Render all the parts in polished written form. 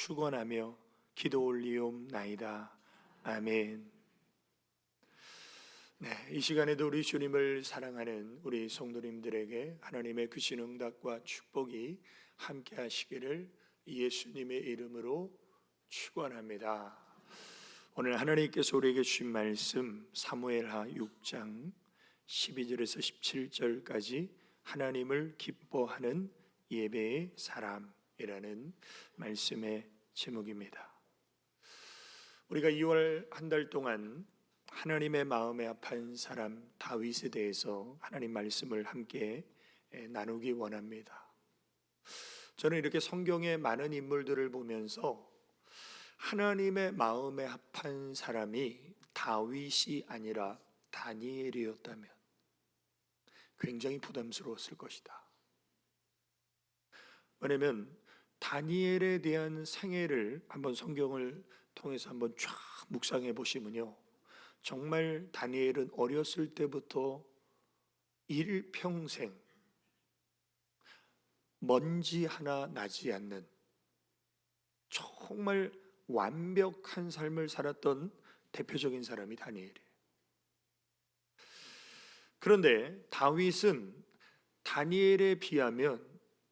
축원하며 기도 올리옵나이다. 아멘. 네, 이 시간에도 우리 주님을 사랑하는 우리 성도님들에게 하나님의 크신 응답과 축복이 함께 하시기를 예수님의 이름으로 축원합니다. 오늘 하나님께서 우리에게 주신 말씀 사무엘하 6장 12절에서 17절까지 하나님을 기뻐하는 예배의 사람이라는 말씀의 제목입니다. 우리가 2월 한 달 동안 하나님의 마음에 합한 사람 다윗에 대해서 하나님 말씀을 함께 나누기 원합니다. 저는 이렇게 성경의 많은 인물들을 보면서 하나님의 마음에 합한 사람이 다윗이 아니라 다니엘이었다면 굉장히 부담스러웠을 것이다. 왜냐하면 다니엘에 대한 생애를 한번 성경을 통해서 한번 쫙 묵상해 보시면요, 정말 다니엘은 어렸을 때부터 일평생 먼지 하나 나지 않는 정말 완벽한 삶을 살았던 대표적인 사람이 다니엘이에요. 그런데 다윗은 다니엘에 비하면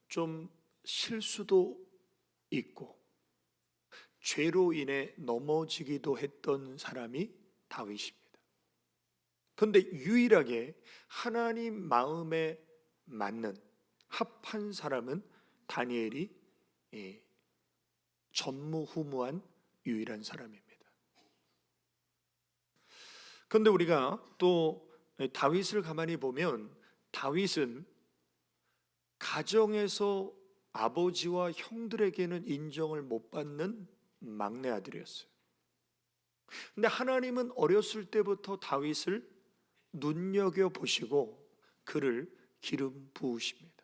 좀 실수도 있고 죄로 인해 넘어지기도 했던 사람이 다윗입니다. 그런데 유일하게 하나님 마음에 맞는 합한 사람은 다니엘이 전무후무한 유일한 사람입니다. 그런데 우리가 또 다윗을 가만히 보면 다윗은 가정에서 아버지와 형들에게는 인정을 못 받는 막내 아들이었어요. 근데 하나님은 어렸을 때부터 다윗을 눈여겨보시고 그를 기름 부으십니다.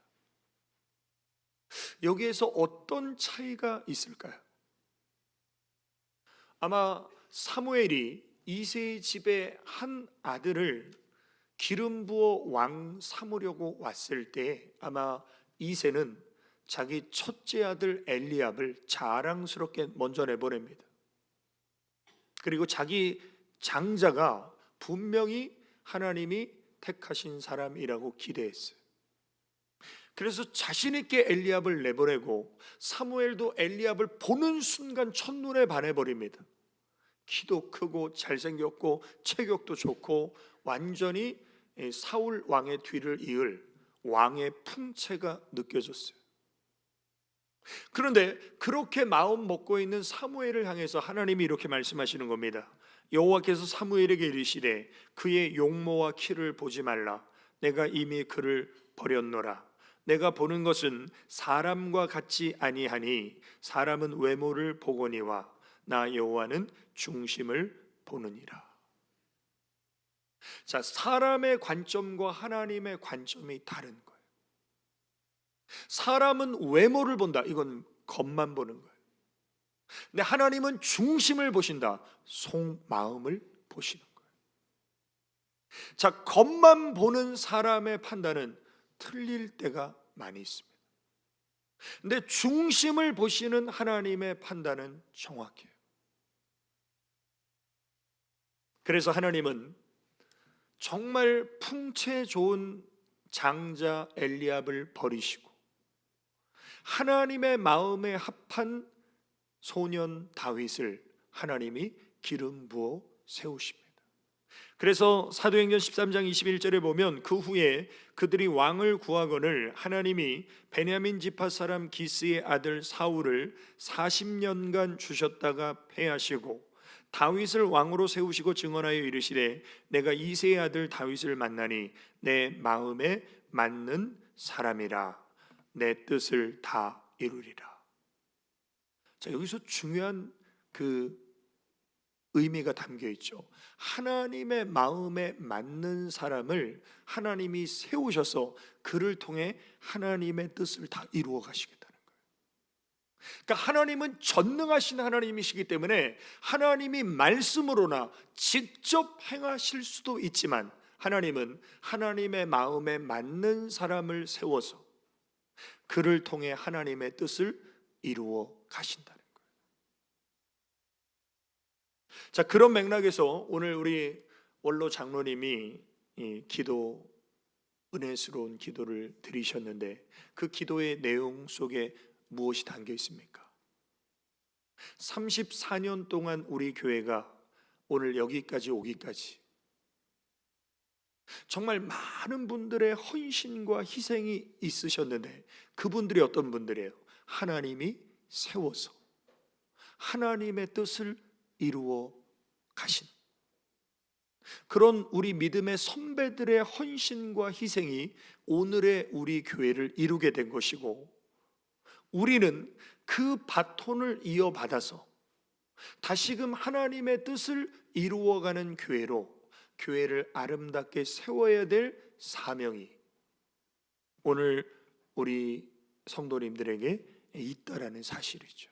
여기에서 어떤 차이가 있을까요? 아마 사무엘이 이새의 집에 한 아들을 기름 부어 왕 삼으려고 왔을 때 아마 이새는 자기 첫째 아들 엘리압을 자랑스럽게 먼저 내보냅니다. 그리고 자기 장자가 분명히 하나님이 택하신 사람이라고 기대했어요. 그래서 자신 있게 엘리압을 내보내고 사무엘도 엘리압을 보는 순간 첫눈에 반해버립니다. 키도 크고 잘생겼고 체격도 좋고 완전히 사울 왕의 뒤를 이을 왕의 풍채가 느껴졌어요. 그런데 그렇게 마음 먹고 있는 사무엘을 향해서 하나님이 이렇게 말씀하시는 겁니다. 여호와께서 사무엘에게 이르시되 그의 용모와 키를 보지 말라. 내가 이미 그를 버렸노라. 내가 보는 것은 사람과 같지 아니하니 사람은 외모를 보거니와 나 여호와는 중심을 보느니라. 자, 사람의 관점과 하나님의 관점이 다른 거예요. 사람은 외모를 본다. 이건 겉만 보는 거예요. 근데 하나님은 중심을 보신다. 속마음을 보시는 거예요. 자, 겉만 보는 사람의 판단은 틀릴 때가 많이 있습니다. 근데 중심을 보시는 하나님의 판단은 정확해요. 그래서 하나님은 정말 풍채 좋은 장자 엘리압을 버리시고 하나님의 마음에 합한 소년 다윗을 하나님이 기름 부어 세우십니다. 그래서 사도행전 13장 21절에 보면 그 후에 그들이 왕을 구하거늘 하나님이 베냐민 지파 사람 기스의 아들 사울을 40년간 주셨다가 패하시고 다윗을 왕으로 세우시고 증언하여 이르시되 내가 이새의 아들 다윗을 만나니 내 마음에 맞는 사람이라 내 뜻을 다 이루리라. 자, 여기서 중요한 그 의미가 담겨 있죠. 하나님의 마음에 맞는 사람을 하나님이 세우셔서 그를 통해 하나님의 뜻을 다 이루어 가시겠다는 거예요. 그러니까 하나님은 전능하신 하나님이시기 때문에 하나님이 말씀으로나 직접 행하실 수도 있지만 하나님은 하나님의 마음에 맞는 사람을 세워서 그를 통해 하나님의 뜻을 이루어 가신다는 거예요. 자, 그런 맥락에서 오늘 우리 원로 장로님이 이 기도, 은혜스러운 기도를 드리셨는데 그 기도의 내용 속에 무엇이 담겨 있습니까? 34년 동안 우리 교회가 오늘 여기까지 오기까지 정말 많은 분들의 헌신과 희생이 있으셨는데, 그분들이 어떤 분들이에요? 하나님이 세워서 하나님의 뜻을 이루어 가신 그런 우리 믿음의 선배들의 헌신과 희생이 오늘의 우리 교회를 이루게 된 것이고, 우리는 그 바톤을 이어받아서 다시금 하나님의 뜻을 이루어가는 교회로, 교회를 아름답게 세워야 될 사명이 오늘 우리 성도님들에게 있다라는 사실이죠.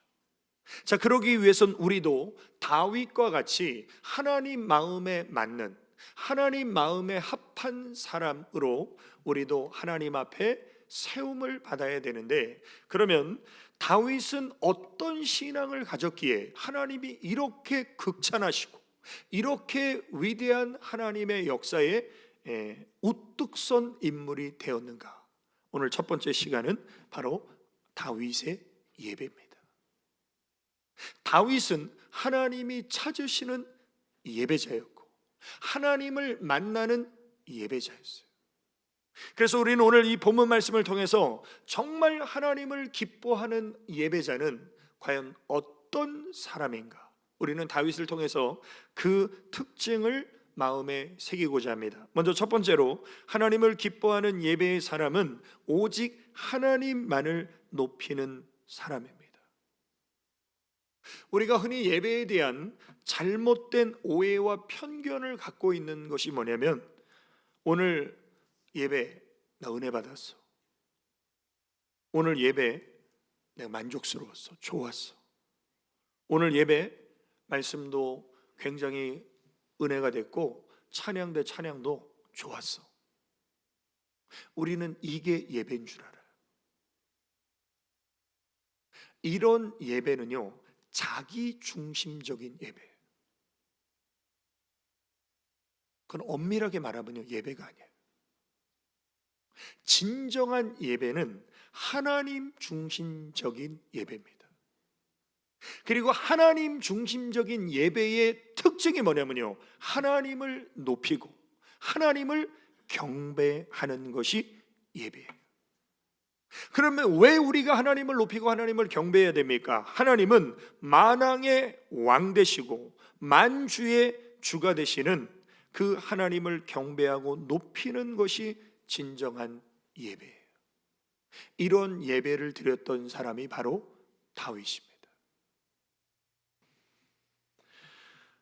자, 그러기 위해선 우리도 다윗과 같이 하나님 마음에 맞는, 하나님 마음에 합한 사람으로 우리도 하나님 앞에 세움을 받아야 되는데, 그러면 다윗은 어떤 신앙을 가졌기에 하나님이 이렇게 극찬하시고 이렇게 위대한 하나님의 역사에 우뚝 선 인물이 되었는가? 오늘 첫 번째 시간은 바로 다윗의 예배입니다. 다윗은 하나님이 찾으시는 예배자였고 하나님을 만나는 예배자였어요. 그래서 우리는 오늘 이 본문 말씀을 통해서 정말 하나님을 기뻐하는 예배자는 과연 어떤 사람인가? 우리는 다윗을 통해서 그 특징을 마음에 새기고자 합니다. 먼저 첫 번째로, 하나님을 기뻐하는 예배의 사람은 오직 하나님만을 높이는 사람입니다. 우리가 흔히 예배에 대한 잘못된 오해와 편견을 갖고 있는 것이 뭐냐면, 오늘 예배 나 은혜 받았어, 오늘 예배 내가 만족스러웠어, 좋았어, 오늘 예배 말씀도 굉장히 은혜가 됐고 찬양 대 찬양도 좋았어. 우리는 이게 예배인 줄 알아요. 이런 예배는요, 자기 중심적인 예배예요. 그건 엄밀하게 말하면요, 예배가 아니에요. 진정한 예배는 하나님 중심적인 예배입니다. 그리고 하나님 중심적인 예배의 특징이 뭐냐면요, 하나님을 높이고 하나님을 경배하는 것이 예배예요. 그러면 왜 우리가 하나님을 높이고 하나님을 경배해야 됩니까? 하나님은 만왕의 왕 되시고 만주의 주가 되시는 그 하나님을 경배하고 높이는 것이 진정한 예배예요. 이런 예배를 드렸던 사람이 바로 다윗입니다.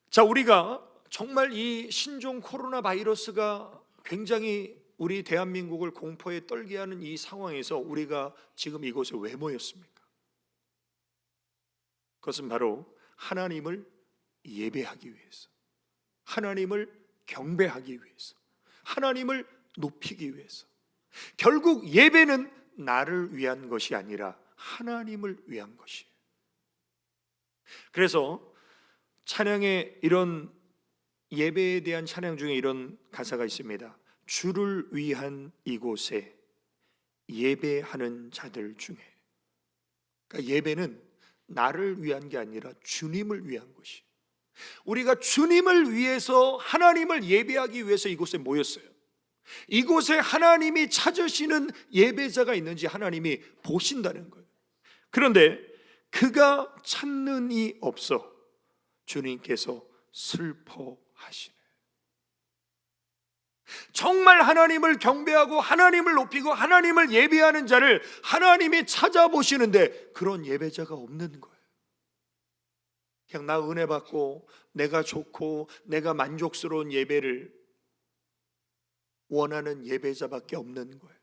자, 우리가 정말 이 신종 코로나 바이러스가 굉장히 우리 대한민국을 공포에 떨게 하는 이 상황에서 우리가 지금 이곳에 왜 모였습니까? 그것은 바로 하나님을 예배하기 위해서, 하나님을 경배하기 위해서, 하나님을 높이기 위해서. 결국 예배는 나를 위한 것이 아니라 하나님을 위한 것이에요. 그래서 찬양의 이런 예배에 대한 찬양 중에 이런 가사가 있습니다. 주를 위한 이곳에 예배하는 자들 중에. 그러니까 예배는 나를 위한 게 아니라 주님을 위한 것이. 우리가 주님을 위해서, 하나님을 예배하기 위해서 이곳에 모였어요. 이곳에 하나님이 찾으시는 예배자가 있는지 하나님이 보신다는 거예요. 그런데 그가 찾는 이 없어 주님께서 슬퍼하시네. 정말 하나님을 경배하고 하나님을 높이고 하나님을 예배하는 자를 하나님이 찾아보시는데 그런 예배자가 없는 거예요. 그냥 나 은혜 받고 내가 좋고 내가 만족스러운 예배를 원하는 예배자밖에 없는 거예요.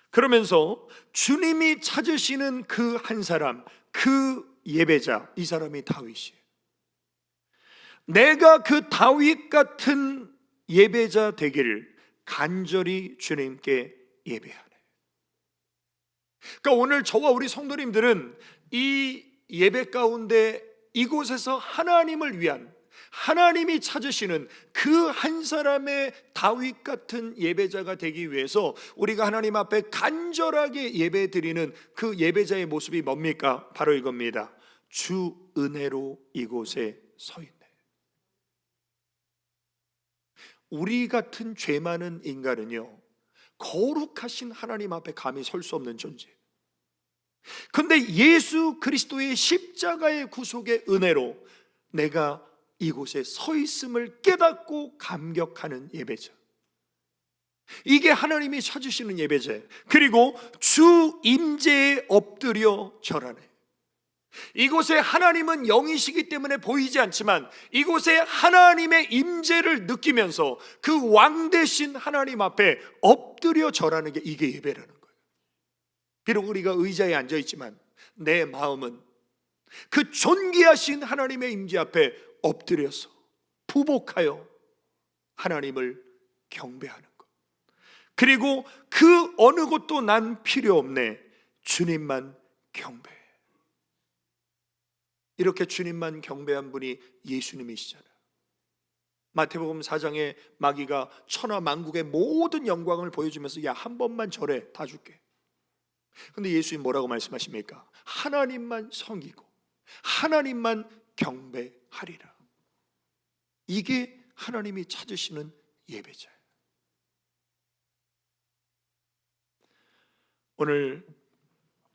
그러면서 주님이 찾으시는 그 한 사람, 그 예배자, 이 사람이 다윗이에요. 내가 그 다윗 같은 예배자 되기를 간절히 주님께 예배하네. 그러니까 오늘 저와 우리 성도님들은 이 예배 가운데 이곳에서 하나님을 위한, 하나님이 찾으시는 그 한 사람의 다윗 같은 예배자가 되기 위해서 우리가 하나님 앞에 간절하게 예배 드리는 그 예배자의 모습이 뭡니까? 바로 이겁니다. 주 은혜로 이곳에 서 있네. 우리 같은 죄 많은 인간은요, 거룩하신 하나님 앞에 감히 설 수 없는 존재. 근데 예수 그리스도의 십자가의 구속의 은혜로 내가 이곳에 서 있음을 깨닫고 감격하는 예배자, 이게 하나님이 찾으시는 예배자예요. 그리고 주 임재에 엎드려 절하네. 이곳에 하나님은 영이시기 때문에 보이지 않지만 이곳에 하나님의 임재를 느끼면서 그 왕 되신 하나님 앞에 엎드려 절하는 게 이게 예배라는 거예요. 비록 우리가 의자에 앉아 있지만 내 마음은 그 존귀하신 하나님의 임재 앞에 엎드려서 부복하여 하나님을 경배하는 것. 그리고 그 어느 것도 난 필요 없네, 주님만 경배해. 이렇게 주님만 경배한 분이 예수님이시잖아요. 마태복음 4장에 마귀가 천하 만국의 모든 영광을 보여주면서 야, 한 번만 절해, 다 줄게. 근데 예수님 뭐라고 말씀하십니까? 하나님만 섬기고 하나님만 경배하리라. 이게 하나님이 찾으시는 예배자예요. 오늘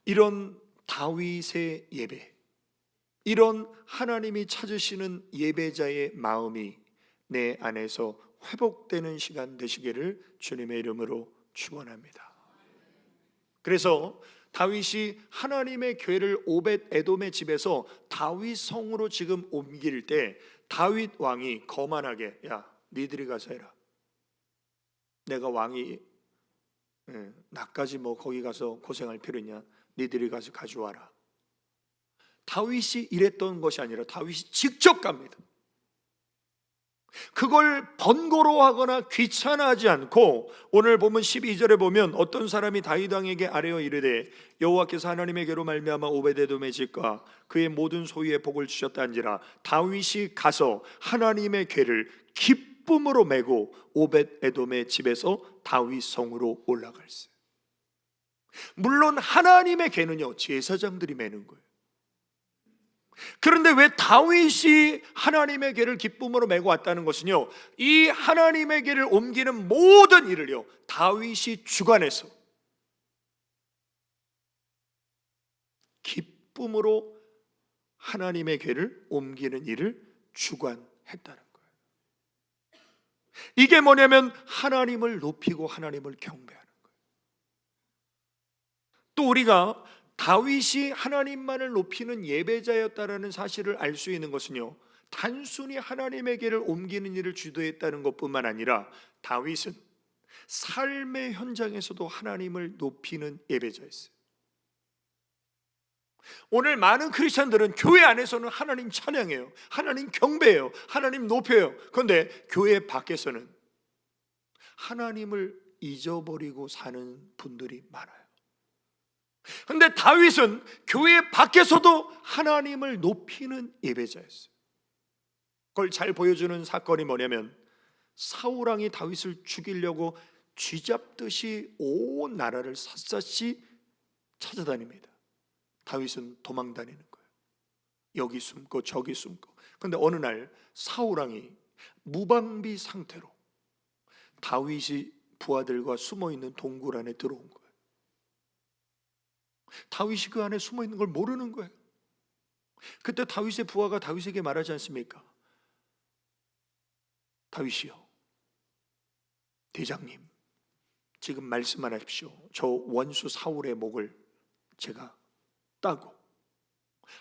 이런 다윗의 예배, 이런 하나님이 찾으시는 예배자의 마음이 내 안에서 회복되는 시간 되시기를 주님의 이름으로 축원합니다. 그래서 다윗이 하나님의 궤를 오벳 에돔의 집에서 다윗 성으로 지금 옮길 때 다윗 왕이 거만하게, 야, 니들이 가서 해라. 내가 왕이 나까지 뭐 거기 가서 고생할 필요 있냐? 니들이 가서 가져와라. 다윗이 이랬던 것이 아니라 다윗이 직접 갑니다. 그걸 번거로워하거나 귀찮아하지 않고, 오늘 보면 12절에 보면 어떤 사람이 다윗 왕에게 아뢰어 이르되 여호와께서 하나님에게로 말미암아 오벳에돔의 집과 그의 모든 소유에 복을 주셨다는지라. 다윗이 가서 하나님의 궤를 기쁨으로 메고 오벳에돔의 집에서 다윗 성으로 올라갈세. 물론 하나님의 궤는요, 제사장들이 메는 거예요. 그런데 왜 다윗이 하나님의 궤를 기쁨으로 메고 왔다는 것은요, 이 하나님의 궤를 옮기는 모든 일을요, 다윗이 주관해서 기쁨으로 하나님의 궤를 옮기는 일을 주관했다는 거예요. 이게 뭐냐면 하나님을 높이고 하나님을 경배하는 거예요. 또 우리가 다윗이 하나님만을 높이는 예배자였다라는 사실을 알 수 있는 것은요, 단순히 하나님의 궤를 옮기는 일을 주도했다는 것뿐만 아니라 다윗은 삶의 현장에서도 하나님을 높이는 예배자였어요. 오늘 많은 크리스찬들은 교회 안에서는 하나님 찬양해요, 하나님 경배해요, 하나님 높여요. 그런데 교회 밖에서는 하나님을 잊어버리고 사는 분들이 많아요. 그런데 다윗은 교회 밖에서도 하나님을 높이는 예배자였어요. 그걸 잘 보여주는 사건이 뭐냐면, 사울 왕이 다윗을 죽이려고 쥐잡듯이 온 나라를 샅샅이 찾아다닙니다. 다윗은 도망 다니는 거예요. 여기 숨고 저기 숨고. 그런데 어느 날 사울 왕이 무방비 상태로 다윗이 부하들과 숨어있는 동굴 안에 들어온 거예요. 다윗이 그 안에 숨어 있는 걸 모르는 거예요. 그때 다윗의 부하가 다윗에게 말하지 않습니까? 다윗이요, 대장님, 지금 말씀만 하십시오. 저 원수 사울의 목을 제가 따고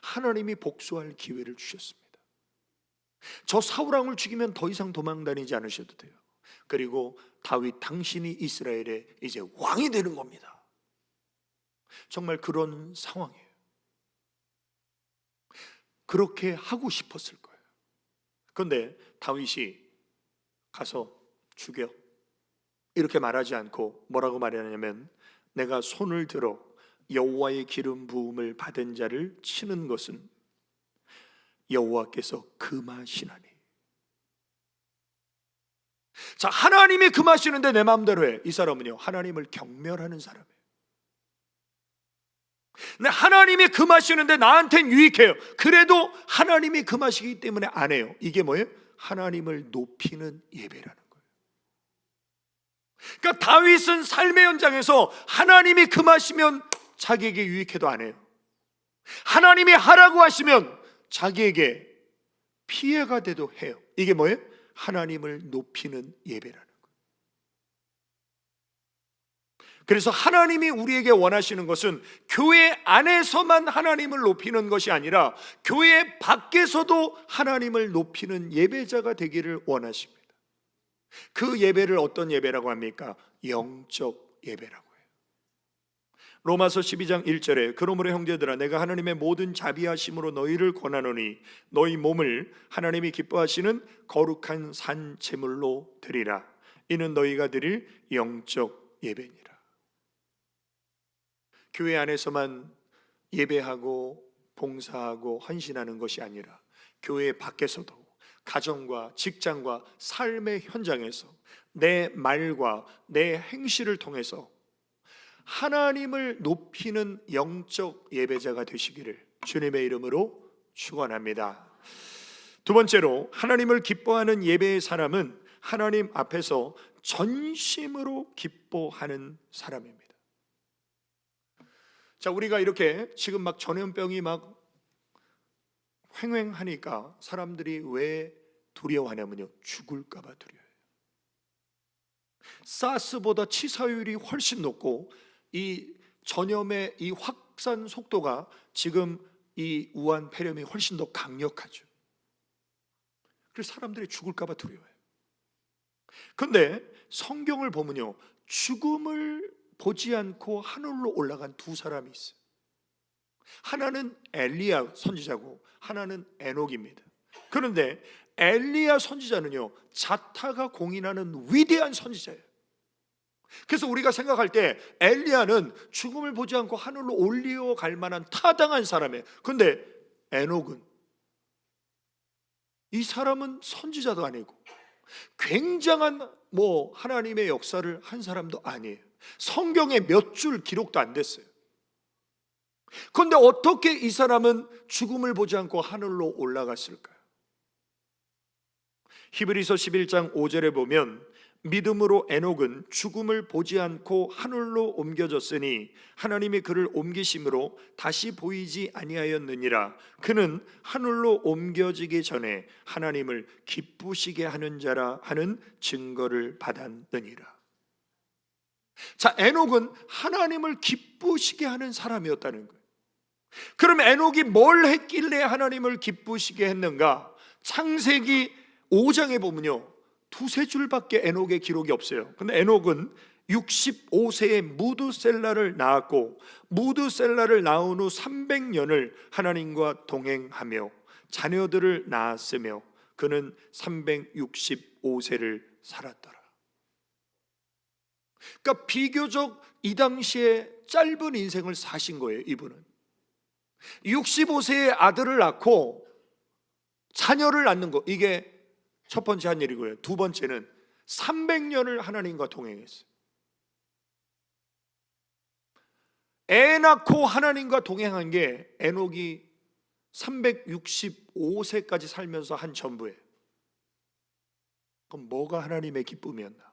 하나님이 복수할 기회를 주셨습니다. 저 사울 왕을 죽이면 더 이상 도망 다니지 않으셔도 돼요. 그리고 다윗, 당신이 이스라엘의 이제 왕이 되는 겁니다. 정말 그런 상황이에요. 그렇게 하고 싶었을 거예요. 그런데 다윗이 가서 죽여, 이렇게 말하지 않고 뭐라고 말하냐면, 내가 손을 들어 여호와의 기름 부음을 받은 자를 치는 것은 여호와께서 금하시나니. 자, 하나님이 금하시는데 내 마음대로 해. 이 사람은요, 하나님을 경멸하는 사람이에요. 근데 하나님이 금하시는데 나한텐 유익해요. 그래도 하나님이 금하시기 때문에 안 해요. 이게 뭐예요? 하나님을 높이는 예배라는 거예요. 그러니까 다윗은 삶의 현장에서 하나님이 금하시면 자기에게 유익해도 안 해요. 하나님이 하라고 하시면 자기에게 피해가 돼도 해요. 이게 뭐예요? 하나님을 높이는 예배라는 거예요. 그래서 하나님이 우리에게 원하시는 것은 교회 안에서만 하나님을 높이는 것이 아니라 교회 밖에서도 하나님을 높이는 예배자가 되기를 원하십니다. 그 예배를 어떤 예배라고 합니까? 영적 예배라고 해요. 로마서 12장 1절에 그러므로 형제들아 내가 하나님의 모든 자비하심으로 너희를 권하노니 너희 몸을 하나님이 기뻐하시는 거룩한 산 제물로 드리라. 이는 너희가 드릴 영적 예배니라. 교회 안에서만 예배하고 봉사하고 헌신하는 것이 아니라 교회 밖에서도 가정과 직장과 삶의 현장에서 내 말과 내 행실을 통해서 하나님을 높이는 영적 예배자가 되시기를 주님의 이름으로 축원합니다. 두 번째로, 하나님을 기뻐하는 예배의 사람은 하나님 앞에서 전심으로 기뻐하는 사람입니다. 자, 우리가 이렇게 지금 막 전염병이 막 횡행하니까 사람들이 왜 두려워하냐면요, 죽을까 봐 두려워해요. 사스보다 치사율이 훨씬 높고 이 전염의 이 확산 속도가 지금 이 우한 폐렴이 훨씬 더 강력하죠. 그래서 사람들이 죽을까 봐 두려워해요. 그런데 성경을 보면요, 죽음을 보지 않고 하늘로 올라간 두 사람이 있어요. 하나는 엘리야 선지자고 하나는 에녹입니다. 그런데 엘리야 선지자는요, 자타가 공인하는 위대한 선지자예요. 그래서 우리가 생각할 때 엘리야는 죽음을 보지 않고 하늘로 올려갈 만한 타당한 사람이에요. 그런데 에녹은, 이 사람은 선지자도 아니고 굉장한 하나님의 역사를 한 사람도 아니에요. 성경에 몇 줄 기록도 안 됐어요. 그런데 어떻게 이 사람은 죽음을 보지 않고 하늘로 올라갔을까요? 히브리서 11장 5절에 보면 믿음으로 에녹은 죽음을 보지 않고 하늘로 옮겨졌으니 하나님이 그를 옮기심으로 다시 보이지 아니하였느니라. 그는 하늘로 옮겨지기 전에 하나님을 기쁘시게 하는 자라 하는 증거를 받았느니라. 자, 에녹은 하나님을 기쁘시게 하는 사람이었다는 거예요. 그럼 에녹이 뭘 했길래 하나님을 기쁘시게 했는가? 창세기 5장에 보면요, 두세 줄밖에 에녹의 기록이 없어요. 근데 에녹은 65세에 무드셀라를 낳았고 무드셀라를 낳은 후 300년을 하나님과 동행하며 자녀들을 낳았으며 그는 365세를 살았더라. 그러니까 비교적 이 당시에 짧은 인생을 사신 거예요. 이분은 65세에 아들을 낳고 자녀를 낳는 거, 이게 첫 번째 한 일이고요. 두 번째는 300년을 하나님과 동행했어요. 애 낳고 하나님과 동행한 게 에녹이 365세까지 살면서 한 전부예요. 그럼 뭐가 하나님의 기쁨이었나?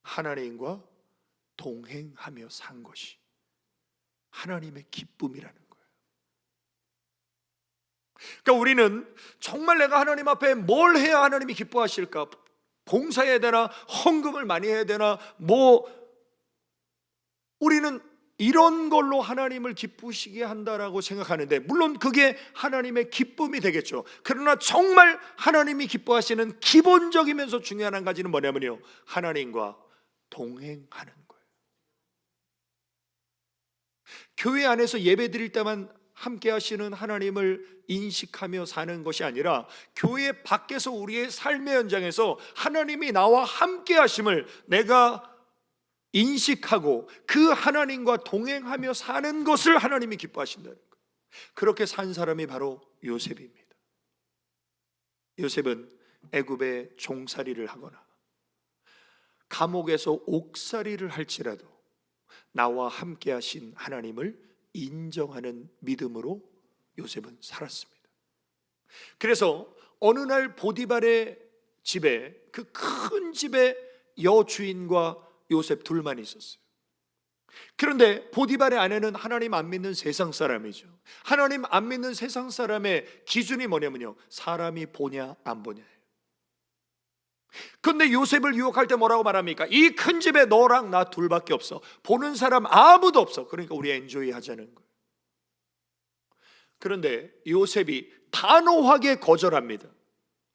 하나님과 동행하며 산 것이 하나님의 기쁨이라는 거예요. 그러니까 우리는 정말 내가 하나님 앞에 뭘 해야 하나님이 기뻐하실까? 봉사해야 되나? 헌금을 많이 해야 되나? 우리는 이런 걸로 하나님을 기쁘시게 한다라고 생각하는데, 물론 그게 하나님의 기쁨이 되겠죠. 그러나 정말 하나님이 기뻐하시는 기본적이면서 중요한 한 가지는 뭐냐면요, 하나님과 동행하는 거예요. 교회 안에서 예배 드릴 때만 함께 하시는 하나님을 인식하며 사는 것이 아니라 교회 밖에서 우리의 삶의 현장에서 하나님이 나와 함께 하심을 내가 인식하고 그 하나님과 동행하며 사는 것을 하나님이 기뻐하신다는 거예요. 그렇게 산 사람이 바로 요셉입니다. 요셉은 애굽에 종살이를 하거나 감옥에서 옥살이를 할지라도 나와 함께 하신 하나님을 인정하는 믿음으로 요셉은 살았습니다. 그래서 어느 날 보디발의 집에, 그 큰 집에 여주인과 요셉 둘만 있었어요. 그런데 보디발의 아내는 하나님 안 믿는 세상 사람이죠. 하나님 안 믿는 세상 사람의 기준이 뭐냐면요, 사람이 보냐 안 보냐예요. 근데 요셉을 유혹할 때 뭐라고 말합니까? 이 큰 집에 너랑 나 둘밖에 없어. 보는 사람 아무도 없어. 그러니까 우리 엔조이 하자는 거예요. 그런데 요셉이 단호하게 거절합니다.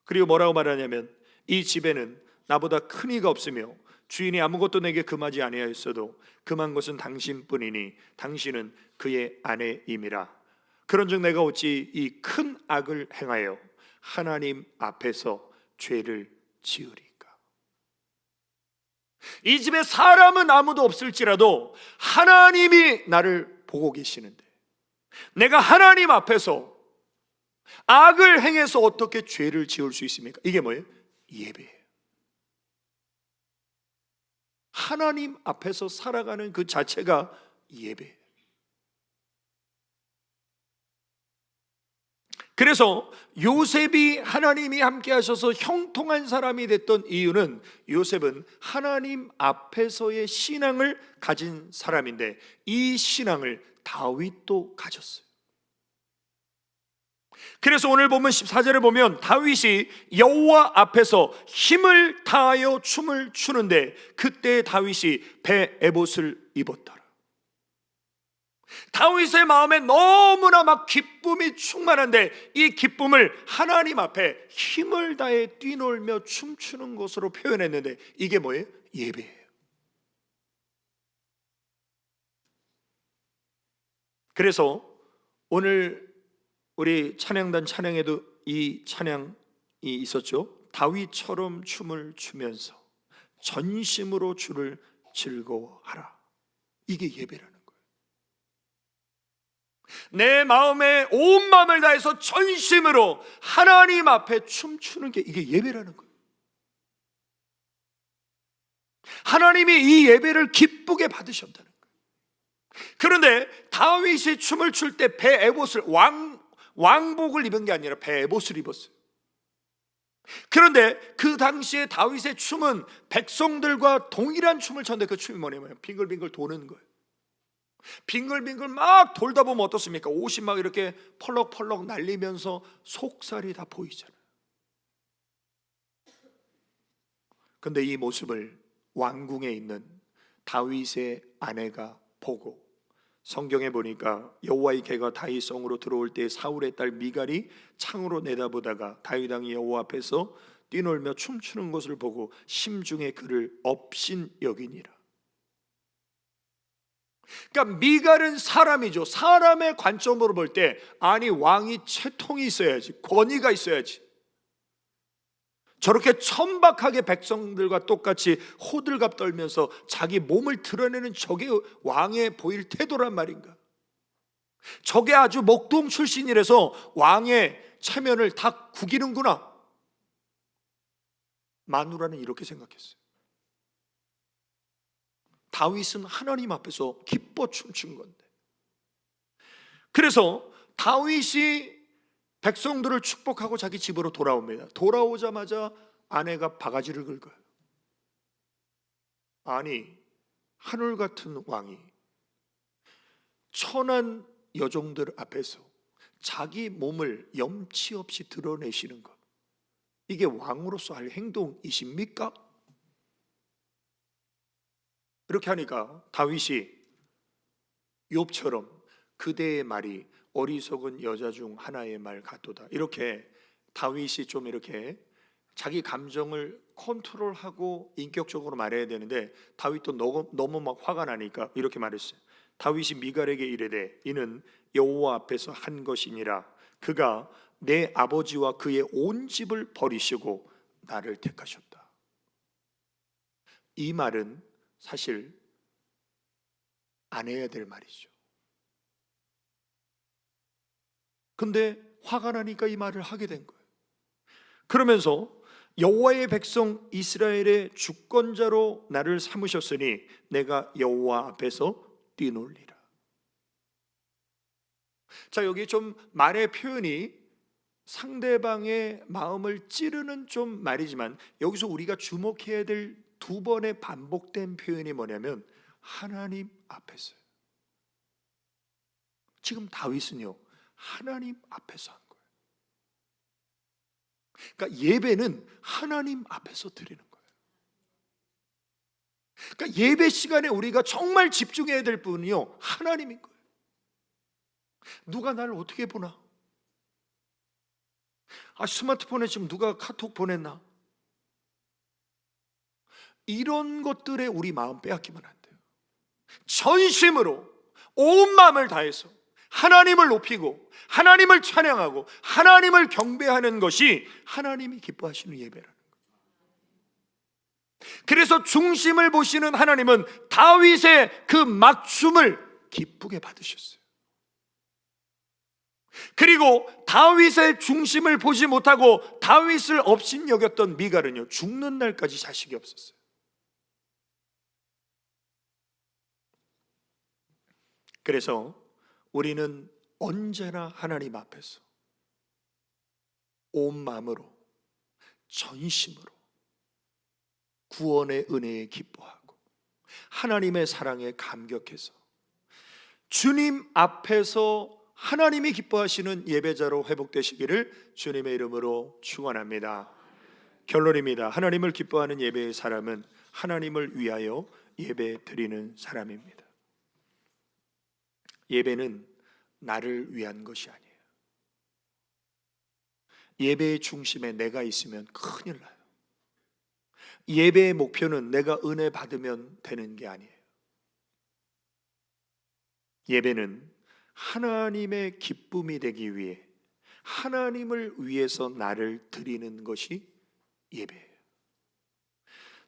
그리고 뭐라고 말하냐면, 이 집에는 나보다 큰 이가 없으며 주인이 아무것도 내게 금하지 아니하였어도 금한 것은 당신뿐이니 당신은 그의 아내임이라. 그런즉 내가 어찌 이 큰 악을 행하여 하나님 앞에서 죄를 지으리까? 이 집에 사람은 아무도 없을지라도 하나님이 나를 보고 계시는데 내가 하나님 앞에서 악을 행해서 어떻게 죄를 지을 수 있습니까? 이게 뭐예요? 예배예요. 하나님 앞에서 살아가는 그 자체가 예배예요. 그래서 요셉이 하나님이 함께 하셔서 형통한 사람이 됐던 이유는, 요셉은 하나님 앞에서의 신앙을 가진 사람인데 이 신앙을 다윗도 가졌어요. 그래서 오늘 보면 14절에 보면 다윗이 여호와 앞에서 힘을 다하여 춤을 추는데 그때 다윗이 배 에봇을 입었더라. 다윗의 마음에 너무나 막 기쁨이 충만한데 이 기쁨을 하나님 앞에 힘을 다해 뛰놀며 춤추는 것으로 표현했는데 이게 뭐예요? 예배예요. 그래서 오늘 우리 찬양단 찬양에도 이 찬양이 있었죠. 다윗처럼 춤을 추면서 전심으로 주를 즐거워하라. 이게 예배라는 거예요. 내 마음에 온 마음을 다해서 전심으로 하나님 앞에 춤추는 게 이게 예배라는 거예요. 하나님이 이 예배를 기쁘게 받으셨다는 거예요. 그런데 다윗이 춤을 출 때 배 에봇을 왕복을 입은 게 아니라 배 에봇을 입었어요. 그런데 그 당시에 다윗의 춤은 백성들과 동일한 춤을 췄는데 그 춤이 뭐냐면 빙글빙글 도는 거예요. 빙글빙글 막 돌다 보면 어떻습니까? 옷이 막 이렇게 펄럭펄럭 날리면서 속살이 다 보이잖아요. 근데 이 모습을 왕궁에 있는 다윗의 아내가 보고, 성경에 보니까 여호와의 개가 다윗 성으로 들어올 때 사울의 딸 미갈이 창으로 내다보다가 다윗 왕이 여호와 앞에서 뛰놀며 춤추는 것을 보고 심중에 그를 업신 여기니라. 그러니까 미갈은 사람이죠. 사람의 관점으로 볼 때 아니 왕이 채통이 있어야지, 권위가 있어야지, 저렇게 천박하게 백성들과 똑같이 호들갑 떨면서 자기 몸을 드러내는 저게 왕의 보일 태도란 말인가? 저게 아주 목동 출신이라서 왕의 체면을 다 구기는구나. 마누라는 이렇게 생각했어요. 다윗은 하나님 앞에서 기뻐 춤춘 건데. 그래서 다윗이 백성들을 축복하고 자기 집으로 돌아옵니다. 돌아오자마자 아내가 바가지를 긁어요. 아니, 하늘 같은 왕이 천한 여종들 앞에서 자기 몸을 염치 없이 드러내시는 것, 이게 왕으로서 할 행동이십니까? 이렇게 하니까 다윗이 욥처럼 그대의 말이 어리석은 여자 중 하나의 말 같도다, 이렇게 다윗이 좀 이렇게 자기 감정을 컨트롤하고 인격적으로 말해야 되는데 다윗도 너무 막 화가 나니까 이렇게 말했어요. 다윗이 미갈에게 이르되 이는 여호와 앞에서 한 것이니라. 그가 내 아버지와 그의 온 집을 버리시고 나를 택하셨다. 이 말은 사실 안 해야 될 말이죠. 근데 화가 나니까 이 말을 하게 된 거예요. 그러면서 여호와의 백성 이스라엘의 주권자로 나를 삼으셨으니 내가 여호와 앞에서 뛰놀리라. 자, 여기 좀 말의 표현이 상대방의 마음을 찌르는 좀 말이지만, 여기서 우리가 주목해야 될 두 번의 반복된 표현이 뭐냐면 하나님 앞에서요. 지금 다윗은요, 하나님 앞에서 한 거예요. 그러니까 예배는 하나님 앞에서 드리는 거예요. 그러니까 예배 시간에 우리가 정말 집중해야 될 분은요, 하나님인 거예요. 누가 나를 어떻게 보나? 스마트폰에 지금 누가 카톡 보냈나? 이런 것들에 우리 마음 빼앗기면 안 돼요. 전심으로 온 마음을 다해서 하나님을 높이고 하나님을 찬양하고 하나님을 경배하는 것이 하나님이 기뻐하시는 예배라는 거예요. 그래서 중심을 보시는 하나님은 다윗의 그 막춤을 기쁘게 받으셨어요. 그리고 다윗의 중심을 보지 못하고 다윗을 업신여겼던 미갈은요, 죽는 날까지 자식이 없었어요. 그래서 우리는 언제나 하나님 앞에서 온 마음으로 전심으로 구원의 은혜에 기뻐하고 하나님의 사랑에 감격해서 주님 앞에서 하나님이 기뻐하시는 예배자로 회복되시기를 주님의 이름으로 축원합니다. 결론입니다. 하나님을 기뻐하는 예배의 사람은 하나님을 위하여 예배 드리는 사람입니다. 예배는 나를 위한 것이 아니에요. 예배의 중심에 내가 있으면 큰일 나요. 예배의 목표는 내가 은혜 받으면 되는 게 아니에요. 예배는 하나님의 기쁨이 되기 위해 하나님을 위해서 나를 드리는 것이 예배예요.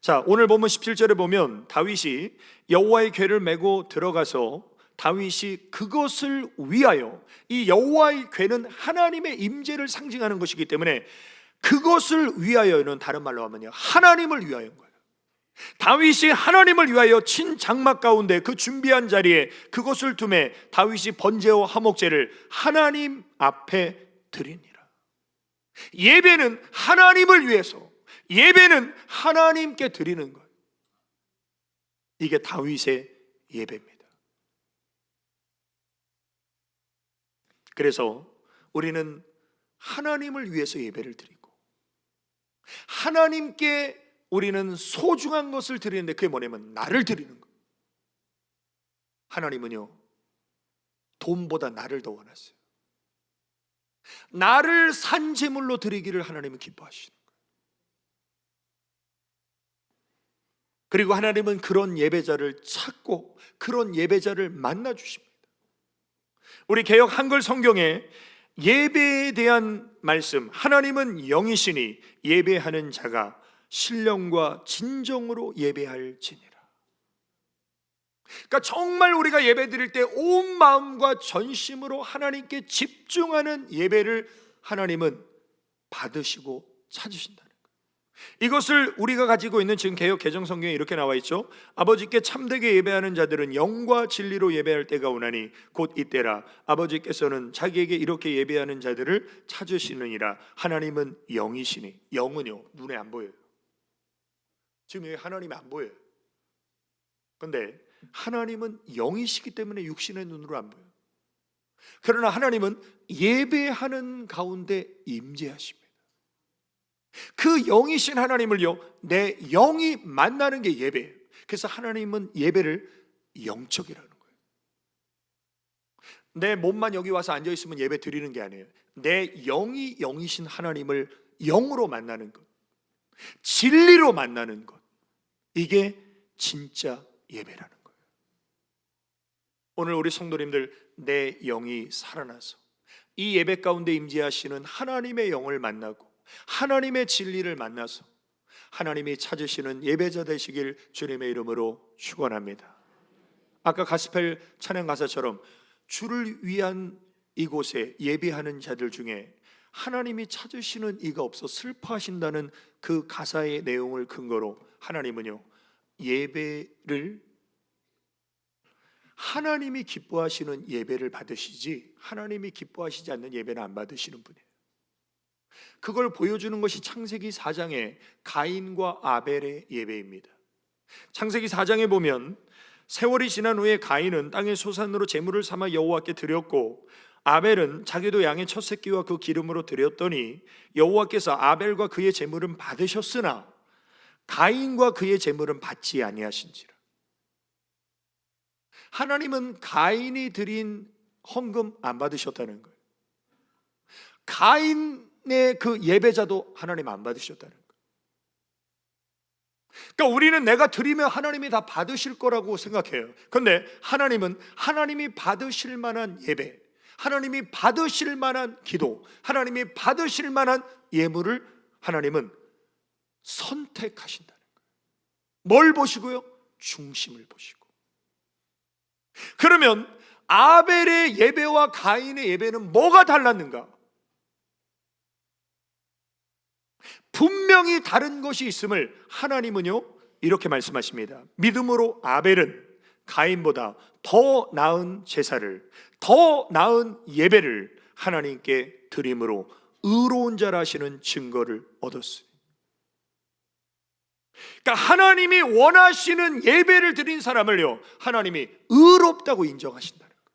자, 오늘 본문 17절에 보면 다윗이 여호와의 궤를 메고 들어가서 다윗이 그것을 위하여, 이 여호와의 궤는 하나님의 임재를 상징하는 것이기 때문에 그것을 위하여는 다른 말로 하면요, 하나님을 위하여인 거예요. 다윗이 하나님을 위하여 친 장막 가운데 그 준비한 자리에 그것을 두매 다윗이 번제와 화목제를 하나님 앞에 드리니라. 예배는 하나님을 위해서, 예배는 하나님께 드리는 것, 이게 다윗의 예배입니다. 그래서 우리는 하나님을 위해서 예배를 드리고 하나님께 우리는 소중한 것을 드리는데, 그게 뭐냐면 나를 드리는 것. 하나님은요, 돈보다 나를 더 원하세요. 나를 산제물로 드리기를 하나님은 기뻐하시는 거예요. 그리고 하나님은 그런 예배자를 찾고 그런 예배자를 만나 주십니다. 우리 개역 한글 성경에 예배에 대한 말씀, 하나님은 영이시니 예배하는 자가 신령과 진정으로 예배할지니라. 그러니까 정말 우리가 예배 드릴 때 온 마음과 전심으로 하나님께 집중하는 예배를 하나님은 받으시고 찾으신다는 거예요. 이것을 우리가 가지고 있는 지금 개역 개정 성경에 이렇게 나와 있죠. 아버지께 참되게 예배하는 자들은 영과 진리로 예배할 때가 오나니 곧 이때라. 아버지께서는 자기에게 이렇게 예배하는 자들을 찾으시느니라. 하나님은 영이시니, 영은요 눈에 안 보여요. 지금 여기 하나님이 안 보여요. 그런데 하나님은 영이시기 때문에 육신의 눈으로 안 보여요. 그러나 하나님은 예배하는 가운데 임재하십니다. 그 영이신 하나님을요, 내 영이 만나는 게 예배예요. 그래서 하나님은 예배를 영적이라는 거예요. 내 몸만 여기 와서 앉아있으면 예배 드리는 게 아니에요. 내 영이 영이신 하나님을 영으로 만나는 것, 진리로 만나는 것, 이게 진짜 예배라는 거예요. 오늘 우리 성도님들, 내 영이 살아나서 이 예배 가운데 임재하시는 하나님의 영을 만나고 하나님의 진리를 만나서 하나님이 찾으시는 예배자 되시길 주님의 이름으로 축원합니다. 아까 가스펠 찬양 가사처럼 주를 위한 이곳에 예배하는 자들 중에 하나님이 찾으시는 이가 없어 슬퍼하신다는 그 가사의 내용을 근거로 하나님은요, 예배를 하나님이 기뻐하시는 예배를 받으시지 하나님이 기뻐하시지 않는 예배는 안 받으시는 분이에요. 그걸 보여주는 것이 창세기 4장의 가인과 아벨의 예배입니다. 창세기 4장에 보면 세월이 지난 후에 가인은 땅의 소산으로 제물을 삼아 여호와께 드렸고, 아벨은 자기도 양의 첫 새끼와 그 기름으로 드렸더니 여호와께서 아벨과 그의 제물은 받으셨으나 가인과 그의 제물은 받지 아니하신지라. 하나님은 가인이 드린 헌금 안 받으셨다는 거예요. 가인의 그 예배자도 하나님 안 받으셨다는 거예요. 그러니까 우리는 내가 드리면 하나님이 다 받으실 거라고 생각해요. 그런데 하나님은 하나님이 받으실 만한 예배, 하나님이 받으실 만한 기도, 하나님이 받으실 만한 예물을 하나님은 선택하신다는 거예요. 뭘 보시고요? 중심을 보시고. 그러면 아벨의 예배와 가인의 예배는 뭐가 달랐는가? 분명히 다른 것이 있음을 하나님은요 이렇게 말씀하십니다. 믿음으로 아벨은 가인보다 더 나은 제사를, 더 나은 예배를 하나님께 드림으로 의로운 자라시는 증거를 얻었어요. 그러니까 하나님이 원하시는 예배를 드린 사람을요 하나님이 의롭다고 인정하신다는 거예요.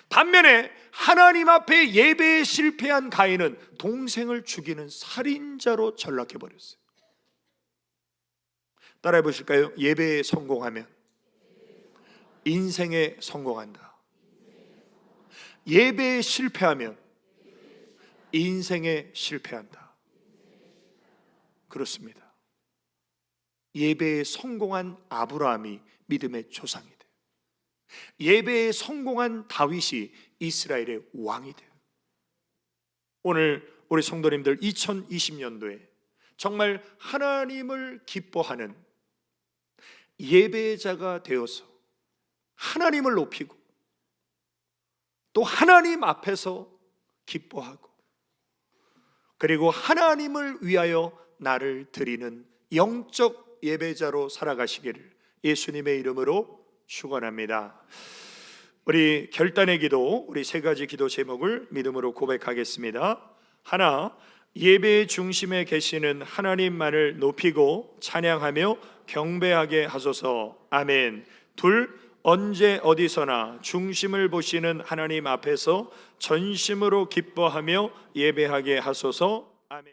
반면에 하나님 앞에 예배에 실패한 가인은 동생을 죽이는 살인자로 전락해버렸어요. 따라해 보실까요? 예배에 성공하면 인생에 성공한다. 예배에 실패하면 인생에 실패한다. 그렇습니다. 예배에 성공한 아브라함이 믿음의 조상이 돼요. 예배에 성공한 다윗이 이스라엘의 왕이 돼요. 오늘 우리 성도님들 2020년도에 정말 하나님을 기뻐하는 예배자가 되어서 하나님을 높이고 또 하나님 앞에서 기뻐하고 그리고 하나님을 위하여 나를 드리는 영적 예배자로 살아가시기를 예수님의 이름으로 축원합니다. 우리 결단의 기도, 우리 세 가지 기도 제목을 믿음으로 고백하겠습니다. 하나, 예배의 중심에 계시는 하나님만을 높이고 찬양하며 경배하게 하소서. 아멘. 둘, 언제 어디서나 중심을 보시는 하나님 앞에서 전심으로 기뻐하며 예배하게 하소서. 아멘.